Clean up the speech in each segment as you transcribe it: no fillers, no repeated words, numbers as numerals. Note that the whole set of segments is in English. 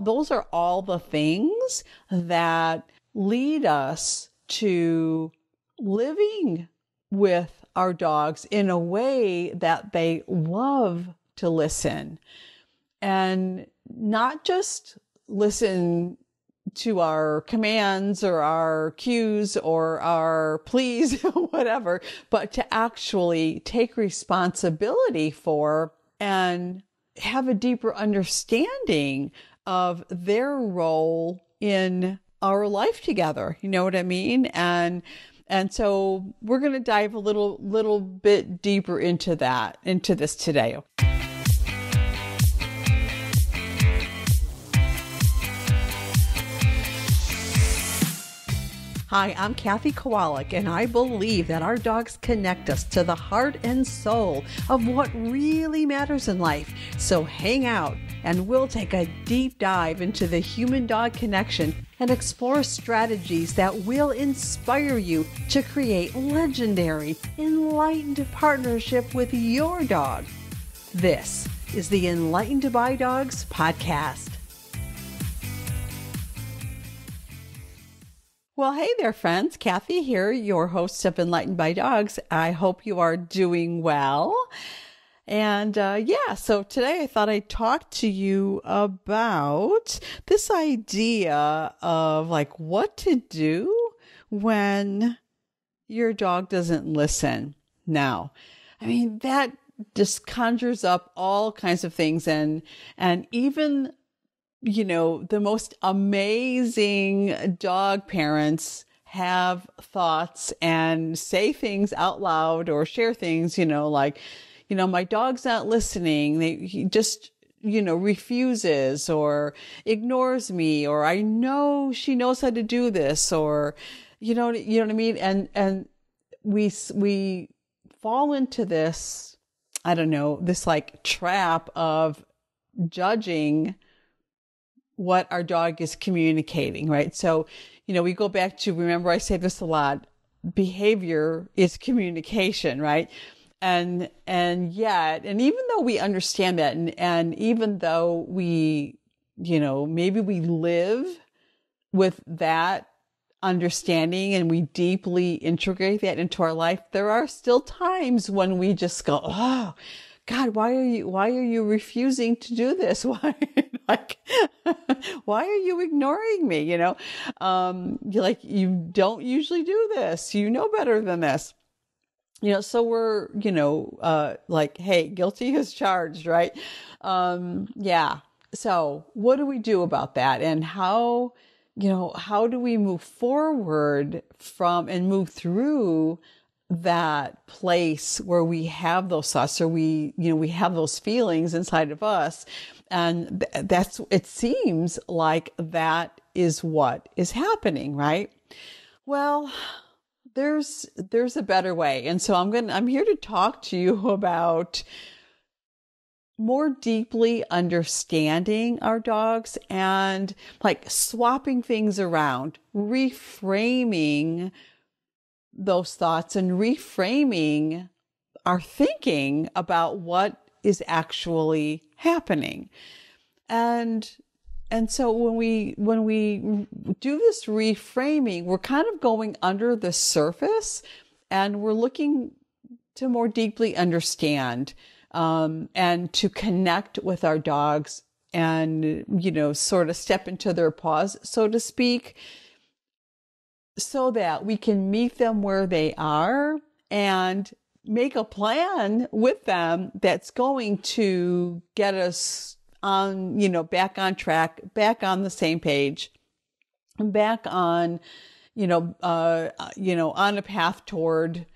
those are all the things that lead us to living with our dogs in a way that they love to listen, and not just listen to our commands or our cues or our pleas, whatever, but to actually take responsibility for and have a deeper understanding of their role in our life together. You know what I mean? And so we're going to dive a little bit deeper into this today. Hi, I'm Kathy Kowalik, and I believe that our dogs connect us to the heart and soul of what really matters in life. So hang out, and we'll take a deep dive into the human-dog connection and explore strategies that will inspire you to create legendary, enlightened partnership with your dog. This is the Enlightened by Dogs podcast. Well, hey there, friends. Kathy here, your host of Enlightened by Dogs. I hope you are doing well. And so today I thought I'd talk to you about this idea of like what to do when your dog doesn't listen. Now, I mean, that just conjures up all kinds of things, and even the most amazing dog parents have thoughts and say things out loud or share things, like, my dog's not listening. He just, refuses or ignores me, or I know she knows how to do this, or, you know what I mean? And we fall into this, I don't know, this like trap of judging what our dog is communicating, right? So, we go back to, remember I say this a lot, behavior is communication, right? And even though we understand that, and even though we, maybe we live with that understanding and we deeply integrate that into our life, there are still times when we just go, oh, God, why are you refusing to do this? Why are you ignoring me? You're like, you don't usually do this. You know better than this. So we're, like, hey, guilty as charged, right? So what do we do about that? And how do we move forward from and move through that place where we have those thoughts, or we have those feelings inside of us. And it seems like that is what is happening, right? Well, there's a better way. And so I'm here to talk to you about more deeply understanding our dogs and like swapping things around, reframing those thoughts and reframing our thinking about what is actually happening. And so when we do this reframing, we're kind of going under the surface, and we're looking to more deeply understand, and to connect with our dogs and, sort of step into their paws, so to speak, so that we can meet them where they are and make a plan with them that's going to get us on, back on track, back on the same page, back on, on a path toward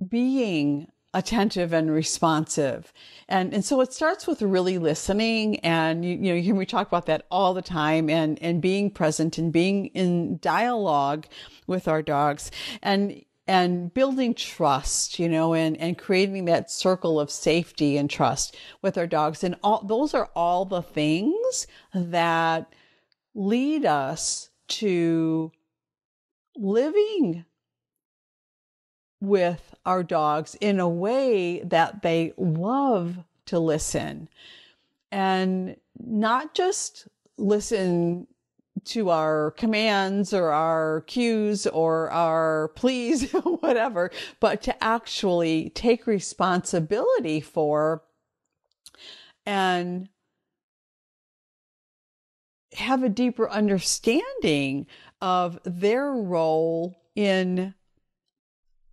being attentive and responsive. And so it starts with really listening, and you hear me talk about that all the time, and being present and being in dialogue with our dogs, and building trust, and creating that circle of safety and trust with our dogs. And those are all the things that lead us to living with our dogs in a way that they love to listen. And not just listen to our commands or our cues or our pleas, whatever, but to actually take responsibility for and have a deeper understanding of their role in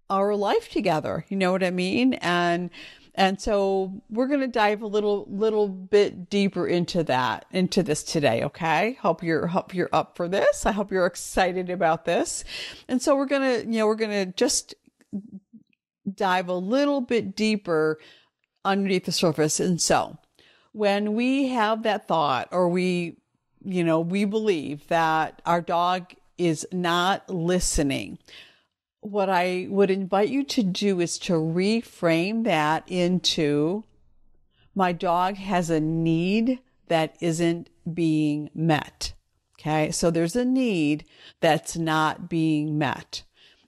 our life together. You know what I mean? And so we're going to dive a little bit deeper into this today. Okay. Hope you're up for this. I hope you're excited about this. And so we're going to just dive a little bit deeper underneath the surface. And so when we have that thought, or we believe that our dog is not listening, what I would invite you to do is to reframe that into, my dog has a need that isn't being met. Okay. So there's a need that's not being met.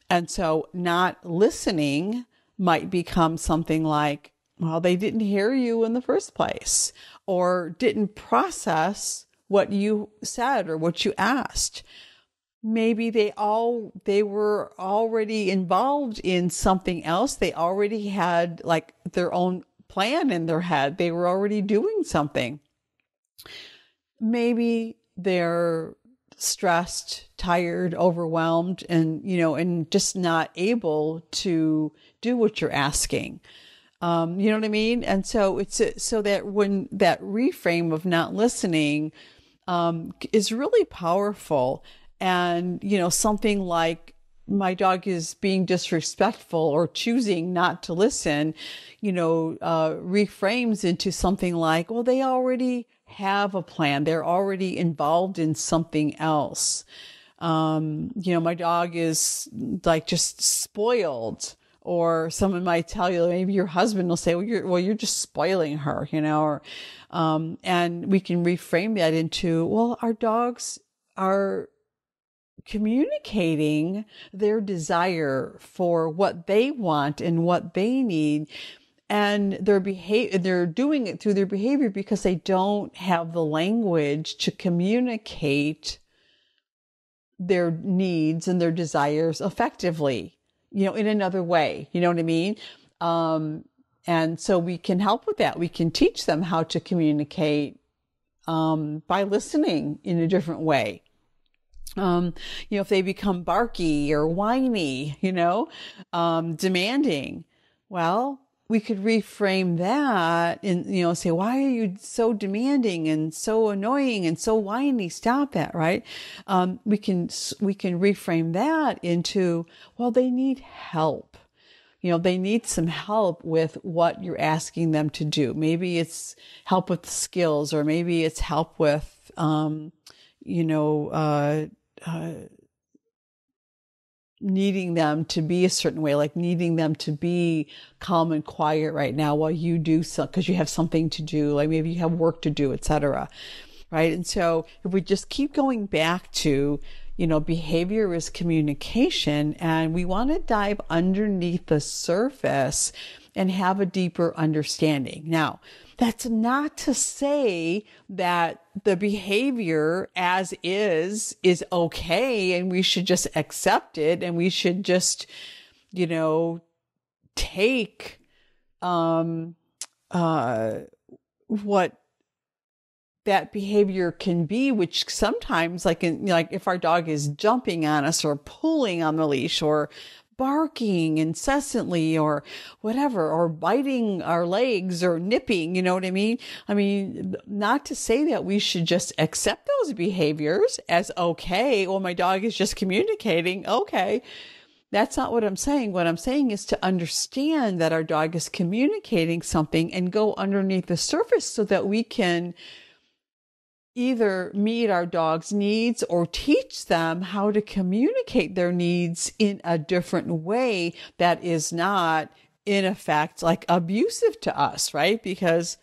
And so not listening might become something like, well, they didn't hear you in the first place, or didn't process what you said or what you asked. Maybe they were already involved in something else. They already had like their own plan in their head. They were already doing something. Maybe they're stressed, tired, overwhelmed, and just not able to do what you're asking. You know what I mean? And so so that when that reframe of not listening, is really powerful. And, something like, my dog is being disrespectful or choosing not to listen, reframes into something like, well, they already have a plan. They're already involved in something else. My dog is like just spoiled. Or someone might tell you, maybe your husband will say, well, you're just spoiling her, and we can reframe that into, well, our dogs are communicating their desire for what they want and what they need. And they're doing it through their behavior because they don't have the language to communicate their needs and their desires effectively, in another way. You know what I mean? And so we can help with that. We can teach them how to communicate by listening in a different way. If they become barky or whiny, demanding, well, we could reframe that and, say, why are you so demanding and so annoying and so whiny? Stop that, right? We can reframe that into, well, they need help. They need some help with what you're asking them to do. Maybe it's help with the skills, or maybe it's help with, needing them to be a certain way, like needing them to be calm and quiet right now while you do so, because you have something to do, like maybe you have work to do, etc. Right? And so if we just keep going back to, behavior is communication, and we want to dive underneath the surface and have a deeper understanding. Now, that's not to say that the behavior as is okay and we should just accept it and we should just, take what that behavior can be, which sometimes like if our dog is jumping on us or pulling on the leash or barking incessantly or whatever, or biting our legs or nipping, you know what I mean? I mean, not to say that we should just accept those behaviors as okay. Well, my dog is just communicating. Okay. That's not what I'm saying. What I'm saying is to understand that our dog is communicating something and go underneath the surface so that we can either meet our dog's needs or teach them how to communicate their needs in a different way that is not, in effect, like abusive to us, right? Because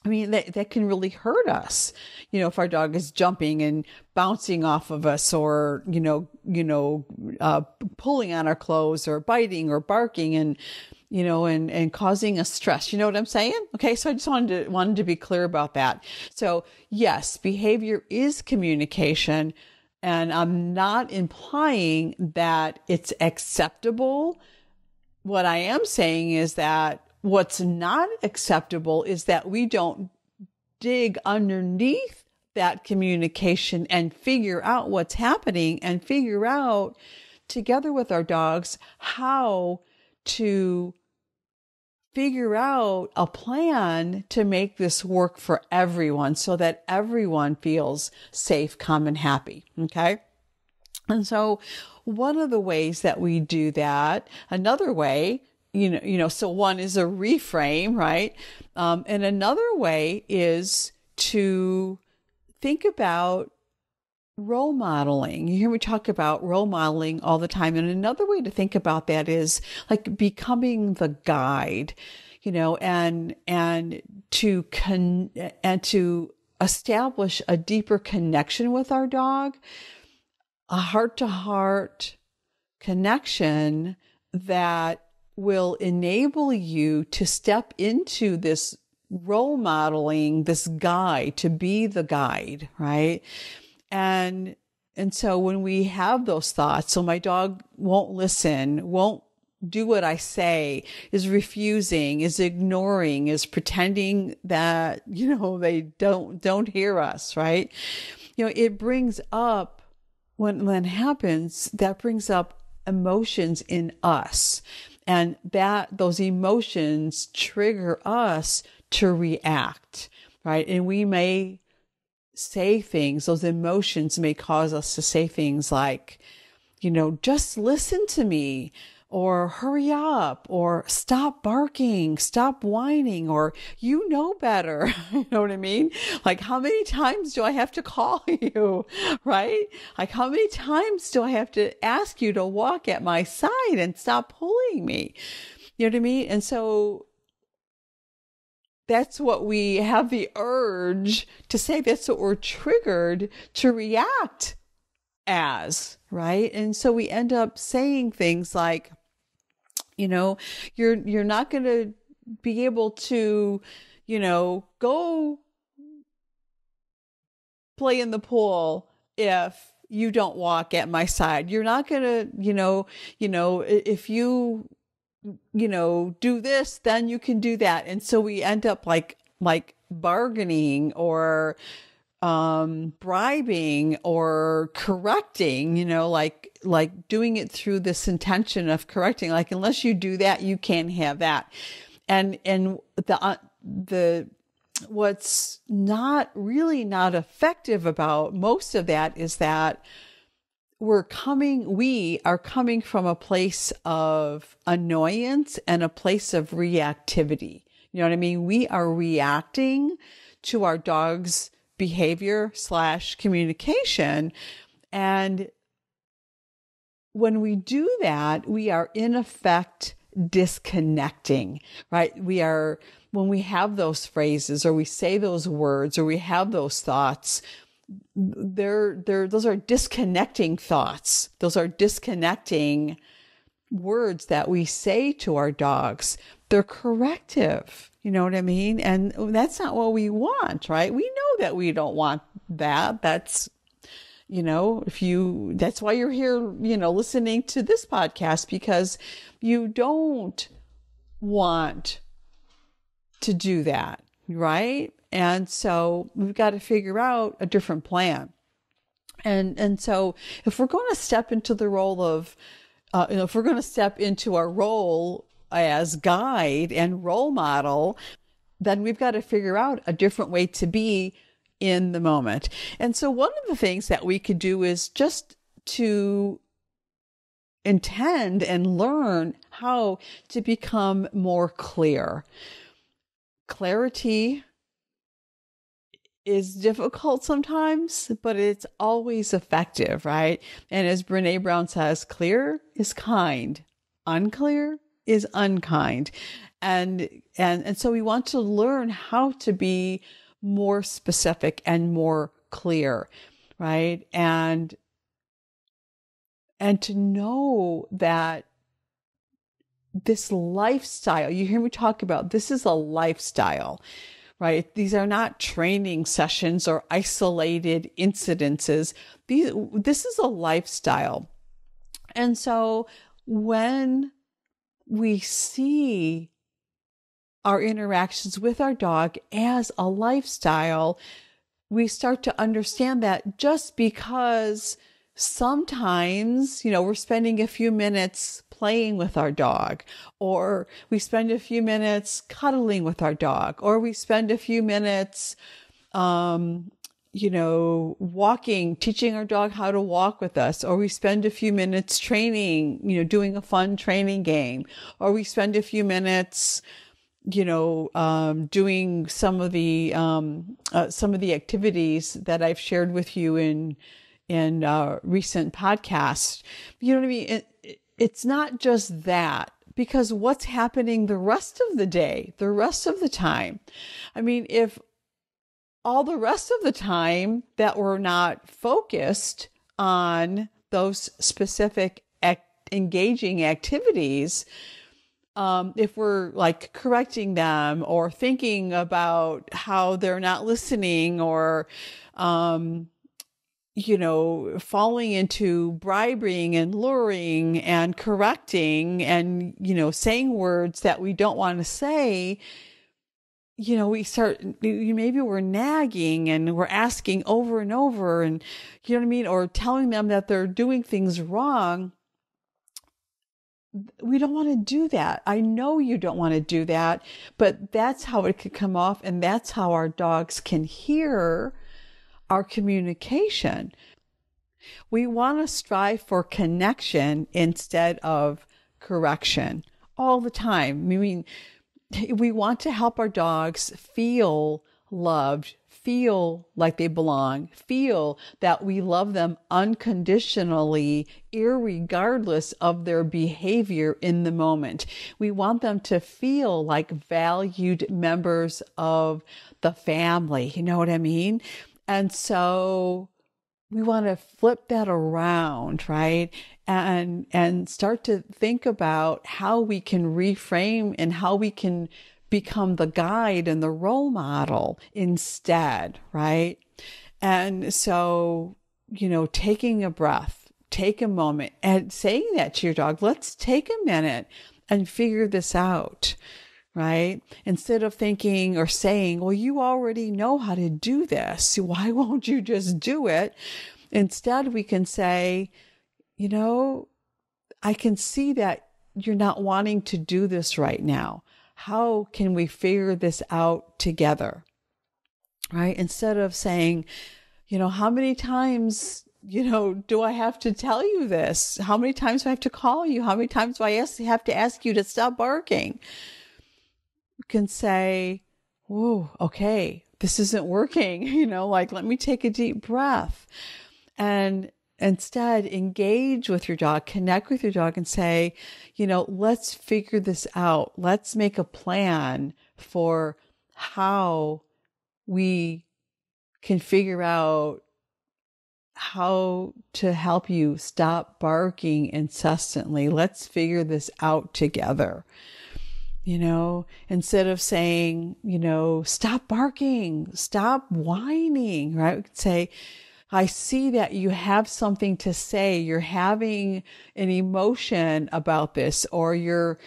that can really hurt us, if our dog is jumping and bouncing off of us, or, pulling on our clothes, or biting or barking. And, and causing us stress. You know what I'm saying? Okay. So I just wanted to be clear about that. So yes, behavior is communication. And I'm not implying that it's acceptable. What I am saying is that what's not acceptable is that we don't dig underneath that communication and figure out what's happening and figure out together with our dogs how to figure out a plan to make this work for everyone so that everyone feels safe, calm, and happy. Okay. And so one of the ways that we do that, another way, so one is a reframe, right? And another way is to think about role modeling. You hear me talk about role modeling all the time. And another way to think about that is like becoming the guide, and to establish a deeper connection with our dog, a heart-to-heart connection that will enable you to step into this role modeling, this guide, to be the guide, right? And so when we have those thoughts, so my dog won't listen, won't do what I say, is refusing, is ignoring, is pretending that, they don't hear us, right? It brings up, when it happens, that brings up emotions in us. And those emotions trigger us to react, right? And we may say things, those emotions may cause us to say things like, just listen to me, or hurry up, or stop barking, stop whining, or you know better. You know what I mean? Like, how many times do I have to call you, right? Like, how many times do I have to ask you to walk at my side and stop pulling me? You know what I mean? And so that's what we have the urge to say. That's what we're triggered to react as, right? And so we end up saying things like, you're not going to be able to, go play in the pool if you don't walk at my side. You're not going to, if you, do this, then you can do that. And so we end up like bargaining or bribing or correcting, like doing it through this intention of correcting, like, unless you do that, you can't have that. And the what's not effective about most of that is that we are coming from a place of annoyance and a place of reactivity. You know what I mean? We are reacting to our dog's behavior / communication. And when we do that, we are in effect disconnecting, right? When we have those phrases or we say those words or we have those thoughts, those are disconnecting thoughts. Those are disconnecting words that we say to our dogs. They're corrective. You know what I mean? And that's not what we want, right? We know that we don't want that. That's, that's why you're here, listening to this podcast, because you don't want to do that, right? And so we've got to figure out a different plan. And so if we're going to step into the role of, if we're going to step into our role as guide and role model, then we've got to figure out a different way to be in the moment. And so one of the things that we could do is just to intend and learn how to become more clear. Clarity is difficult sometimes, but it's always effective, right? And as Brene Brown says, clear is kind, unclear is unkind. And so we want to learn how to be more specific and more clear, right? And to know that this lifestyle. You hear me talk about this is a lifestyle, right? These are not training sessions or isolated incidences. This is a lifestyle. And so when we see our interactions with our dog as a lifestyle, we start to understand that just because sometimes, we're spending a few minutes playing with our dog, or we spend a few minutes cuddling with our dog, or we spend a few minutes, walking, teaching our dog how to walk with us, or we spend a few minutes training, doing a fun training game, or we spend a few minutes doing some of the activities that I've shared with you in recent podcasts. You know what I mean? It's not just that, because what's happening the rest of the day, the rest of the time? I mean, if all the rest of the time that we're not focused on those specific engaging activities, if we're like correcting them or thinking about how they're not listening, or, falling into bribing and luring and correcting and, saying words that we don't want to say, maybe we're nagging and we're asking over and over, and you know what I mean? Or telling them that they're doing things wrong. We don't want to do that. I know you don't want to do that, but that's how it could come off. And that's how our dogs can hear our communication. We want to strive for connection instead of correction all the time. I mean, we want to help our dogs feel loved, feel like they belong, feel that we love them unconditionally, irregardless of their behavior in the moment. We want them to feel like valued members of the family. You know what I mean? And so we want to flip that around, right? And start to think about how we can reframe and how we can become the guide and the role model instead, right? And so, taking a breath, take a moment and saying that to your dog, let's take a minute and figure this out, right? Instead of thinking or saying, well, you already know how to do this. Why won't you just do it? Instead, we can say, I can see that you're not wanting to do this right now. How can we figure this out together? Right? Instead of saying, how many times, do I have to tell you this? How many times do I have to call you? How many times do I have to ask you to stop barking? You can say, whoa, okay, this isn't working. Let me take a deep breath. And instead, engage with your dog, connect with your dog and say, let's figure this out. Let's make a plan for how we can figure out how to help you stop barking incessantly. Let's figure this out together. Instead of saying, stop barking, stop whining, right? We could say, I see that you have something to say. You're having an emotion about this, or you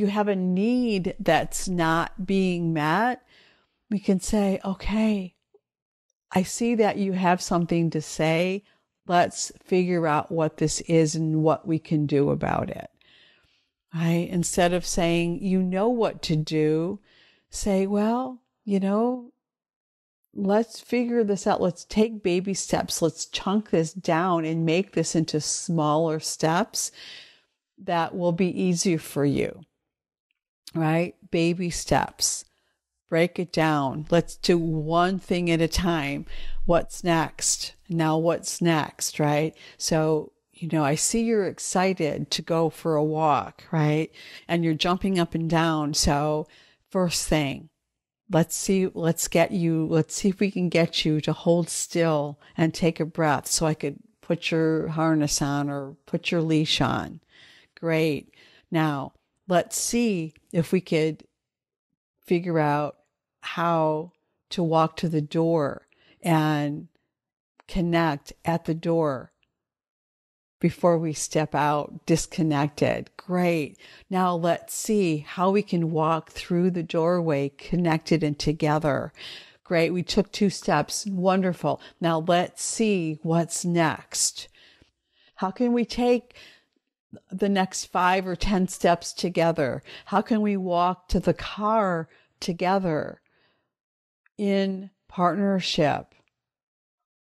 have a need that's not being met. We can say, okay, I see that you have something to say. Let's figure out what this is and what we can do about it. Right? Instead of saying, you know what to do, say, well, let's figure this out. Let's take baby steps. Let's chunk this down and make this into smaller steps that will be easier for you, right? Baby steps. Break it down. Let's do one thing at a time. What's next? Now what's next, right? So, I see you're excited to go for a walk, right? And you're jumping up and down. So first thing, let's see if we can get you to hold still and take a breath so I could put your harness on or put your leash on. Great. Now, let's see if we could figure out how to walk to the door and connect at the door before we step out disconnected. Great. Now let's see how we can walk through the doorway connected and together. Great. We took 2 steps. Wonderful. Now let's see what's next. How can we take the next 5 or 10 steps together? How can we walk to the car together in partnership?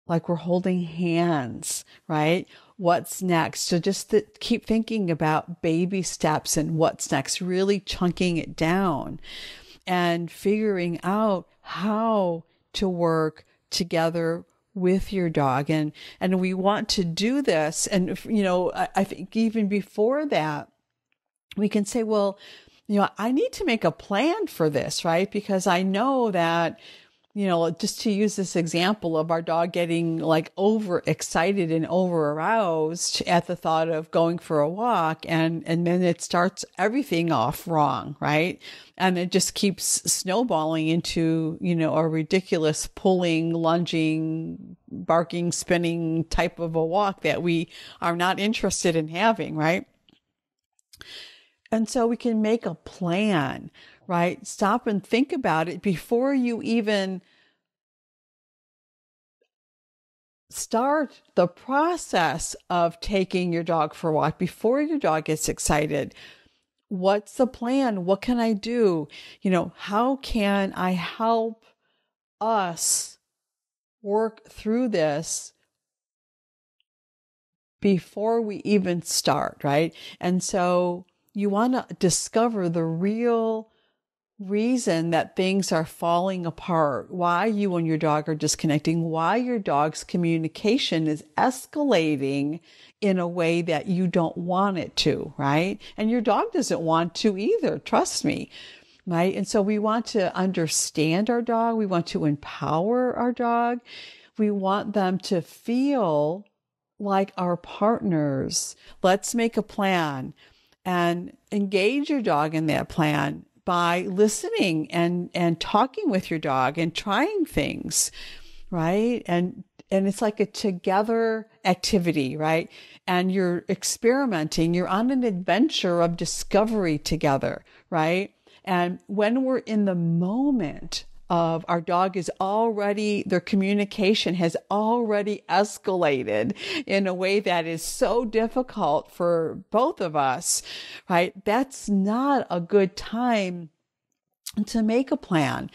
Like we're holding hands, right? What's next? So just keep thinking about baby steps and what's next, really chunking it down and figuring out how to work together with your dog. And we want to do this. And, I think even before that, we can say, well, I need to make a plan for this, right? Because I know that, just to use this example of our dog getting like overexcited and over aroused at the thought of going for a walk. And then it starts everything off wrong, right? And it just keeps snowballing into, a ridiculous pulling, lunging, barking, spinning type of a walk that we are not interested in having, right? And so we can make a plan, right? Stop and think about it before you even start the process of taking your dog for a walk, before your dog gets excited. What's the plan? What can I do? How can I help us work through this before we even start, right? And so you want to discover the real reason that things are falling apart, why you and your dog are disconnecting, why your dog's communication is escalating in a way that you don't want it to, right? And your dog doesn't want to either, trust me, right? And so we want to understand our dog. We want to empower our dog. We want them to feel like our partners. Let's make a plan and engage your dog in that plan by listening and talking with your dog and trying things, right? And it's like a together activity, right? And you're experimenting, you're on an adventure of discovery together, right? And when we're in the moment of our dog is already, their communication has already escalated in a way that is so difficult for both of us, right? That's not a good time to make a plan,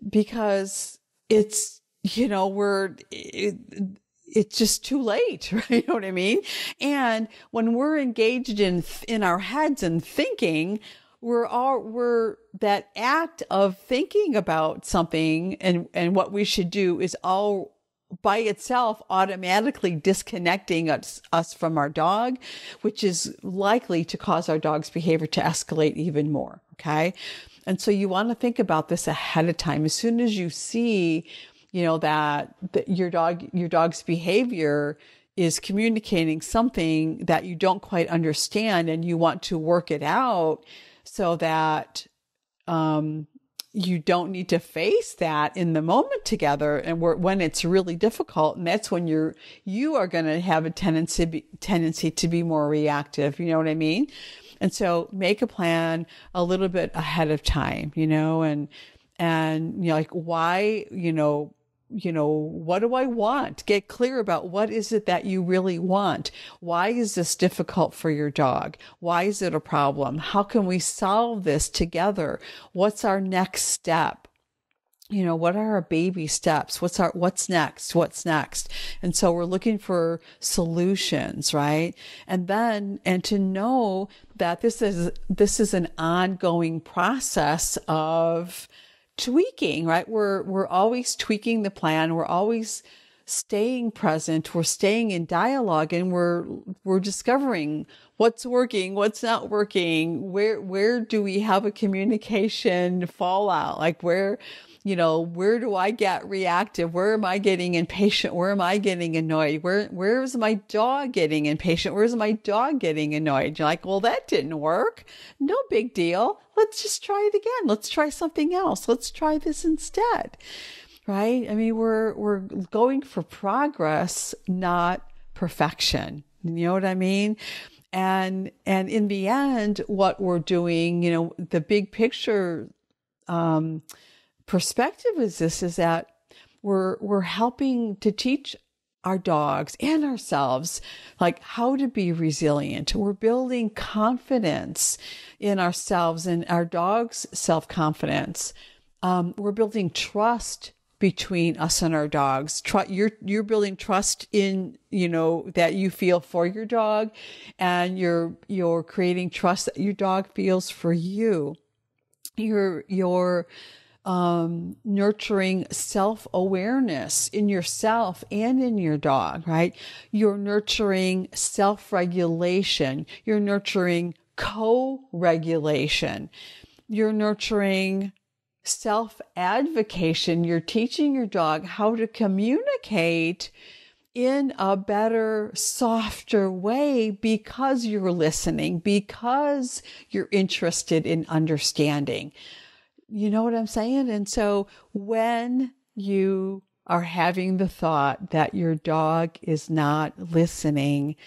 because it's, it's just too late, right? You know what I mean? And when we're engaged in our heads and thinking, we're that act of thinking about something and what we should do is all by itself automatically disconnecting us from our dog, which is likely to cause our dog's behavior to escalate even more. Okay. And so you want to think about this ahead of time. As soon as you see, that your dog's behavior is communicating something that you don't quite understand and you want to work it out, so that you don't need to face that in the moment together, and when it's really difficult, and that's when you are going to have a tendency to be more reactive. You know what I mean? And so make a plan a little bit ahead of time, and like why, what do I want? Get clear about what is it that you really want? Why is this difficult for your dog? Why is it a problem? How can we solve this together? What's our next step? What are our baby steps? What's next? And so we're looking for solutions, right? And to know that this is an ongoing process of tweaking, right? We're always tweaking the plan. We're always staying present. We're staying in dialogue, and we're discovering what's working, what's not working. Where do we have a communication fallout? Like where where do I get reactive? Where am I getting impatient? Where am I getting annoyed? Where's my dog getting impatient? Where's my dog getting annoyed? You're like, well, that didn't work. No big deal. Let's just try it again. Let's try something else. Let's try this instead. Right? I mean, we're going for progress, not perfection. You know what I mean? And in the end, what we're doing, the big picture perspective is that we're helping to teach our dogs and ourselves, like, how to be resilient. We're building confidence in ourselves and our dog's self-confidence. We're building trust between us and our dogs. You're building trust in, that you feel for your dog, and you're creating trust that your dog feels for you. You're nurturing self-awareness in yourself and in your dog, right? You're nurturing self-regulation. You're nurturing co-regulation. You're nurturing self-advocation. You're teaching your dog how to communicate in a better, softer way because you're listening, because you're interested in understanding. You know what I'm saying? And so when you are having the thought that your dog is not listening,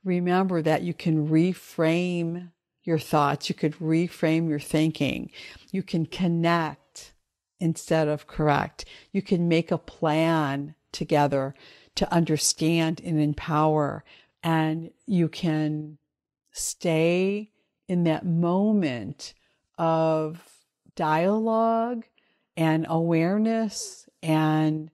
remember that you can reframe your thoughts. You could reframe your thinking. You can connect instead of correct. You can make a plan together to understand and empower. And you can stay in that moment of dialogue and awareness and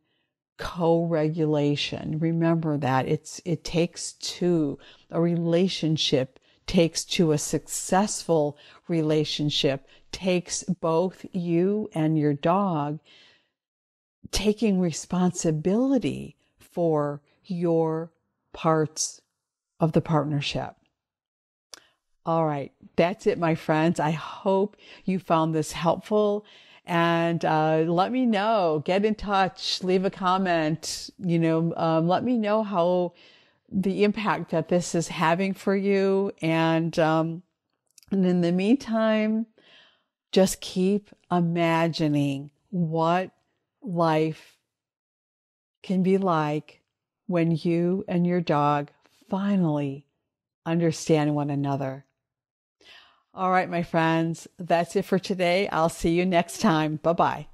co-regulation. Remember that it takes two. A relationship takes two. A successful relationship takes both you and your dog taking responsibility for your parts of the partnership. All right, that's it, my friends. I hope you found this helpful, and let me know. Get in touch, leave a comment. Let me know how the impact that this is having for you, and in the meantime, just keep imagining what life can be like when you and your dog finally understand one another. All right, my friends, that's it for today. I'll see you next time. Bye-bye.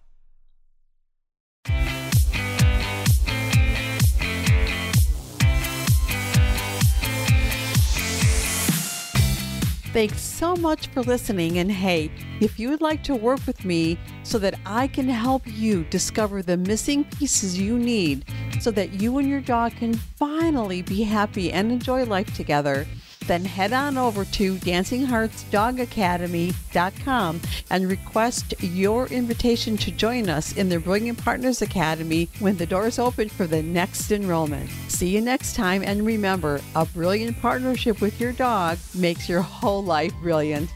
Thanks so much for listening. And hey, if you would like to work with me so that I can help you discover the missing pieces you need so that you and your dog can finally be happy and enjoy life together, then head on over to dancingheartsdogacademy.com and request your invitation to join us in the Brilliant Partners Academy when the doors open for the next enrollment. See you next time, and remember, a brilliant partnership with your dog makes your whole life brilliant.